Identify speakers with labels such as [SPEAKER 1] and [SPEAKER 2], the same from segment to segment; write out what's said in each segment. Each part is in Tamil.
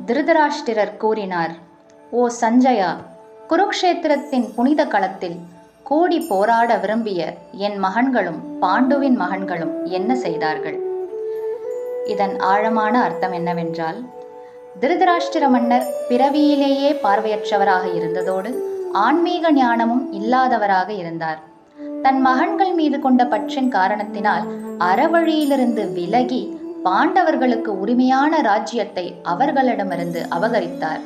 [SPEAKER 1] திருதராஷ்டிரர் கூறினார், ஓ சஞ்சயா, குருக்ஷேத்திரத்தின் புனித களத்தில் கூடி போராட விரும்பிய என் மகன்களும் பாண்டுவின் மகன்களும் என்ன செய்தார்கள்? இதன் ஆழமான அர்த்தம் என்னவென்றால், திருதராஷ்டிர மன்னர் பிறவியிலேயே பார்வையற்றவராக இருந்ததோடு ஆன்மீக ஞானமும் இல்லாதவராக இருந்தார். தன் மகன்கள் மீது கொண்ட பற்றின் காரணத்தினால் அறவழியிலிருந்து விலகி பாண்டவர்களுக்கு உரிமையான ராஜ்யத்தை அவர்களிடமிருந்து அபகரித்தார்.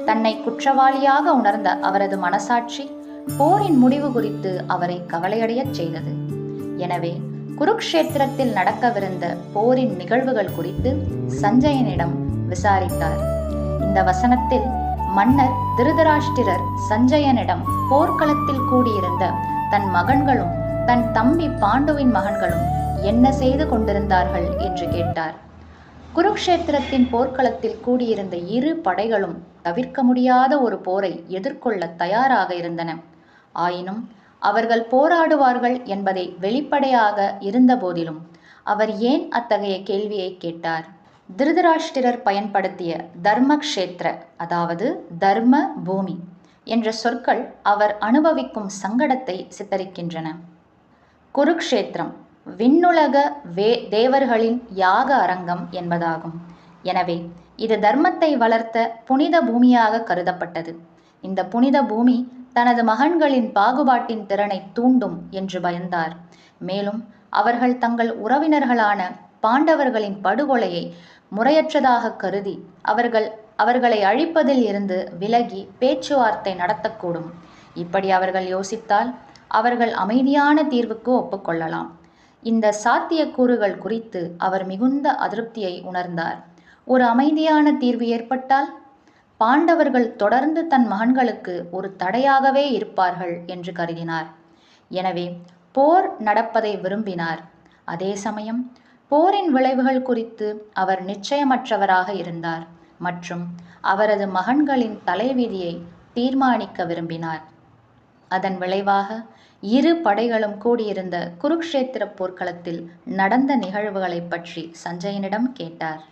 [SPEAKER 1] தன்னை குற்றவாளியாக உணர்ந்த அவரது மனசாட்சி போரின் முடிவு குறித்து அவரை கவலையடையச் செய்தது. எனவே குருக்ஷேத்திரத்தில் நடக்கவிருந்த போரின் நிகழ்வுகள் குறித்து சஞ்சயனிடம் விசாரித்தார். இந்த வசனத்தில் மன்னர் திருதராஷ்டிரர் சஞ்சயனிடம் போர்க்களத்தில் கூடியிருந்த தன் மகன்களும் தன் தம்பி பாண்டுவின் மகன்களும் என்ன செய்து கொண்டிருந்தார்கள் என்று கேட்டார். குருக்ஷேத்திரத்தின் போர்க்களத்தில் கூடியிருந்த இரு படைகளும் தவிர்க்க முடியாத ஒரு போரை எதிர்கொள்ள தயாராக இருந்தன. ஆயினும் அவர்கள் போராடுவார்கள் என்பதை வெளிப்படையாக இருந்த போதிலும் அவர் ஏன் அத்தகைய கேள்வியை கேட்டார்? திருதராஷ்டிரர் பயன்படுத்திய தர்மக்ஷேத்திர, அதாவது தர்ம பூமி என்ற சொற்கள் அவர் அனுபவிக்கும் சங்கடத்தை சித்தரிக்கின்றன. குருக்ஷேத்திரம் விண்ணுலக தேவர்களின் யாக அரங்கம் என்பதாகும். எனவே இது தர்மத்தை வளர்த்த புனித பூமியாக கருதப்பட்டது. இந்த புனித பூமி தனது மகன்களின் பாகுபாட்டின் திறனை தூண்டும் என்று பயந்தார். மேலும் அவர்கள் தங்கள் உறவினர்களான பாண்டவர்களின் படுகொலையை முறையற்றதாக கருதி அவர்களை அழிப்பதில் இருந்து விலகி பேச்சுவார்த்தை நடத்தக்கூடும். இப்படி அவர்கள் யோசித்தால் அவர்கள் அமைதியான தீர்வுக்கு ஒப்புக்கொள்ளலாம். இந்த சாத்தியக்கூறுகள் குறித்து அவர் மிகுந்த அதிருப்தியை உணர்ந்தார். ஒரு அமைதியான தீர்வு ஏற்பட்டால் பாண்டவர்கள் தொடர்ந்து தன் மகன்களுக்கு ஒரு தடையாகவே இருப்பார்கள் என்று கருதினார். எனவே போர் நடப்பதை விரும்பினார். அதே சமயம் போரின் விளைவுகள் குறித்து அவர் நிச்சயமற்றவராக இருந்தார் மற்றும் அவரது மகன்களின் தலைவிதியை தீர்மானிக்க விரும்பினார். அதன் விளைவாக இரு படைகளும் கூடியிருந்த குருக்ஷேத்திர போர்க்களத்தில் நடந்த நிகழ்வுகளை பற்றி சஞ்சயனிடம் கேட்டார்.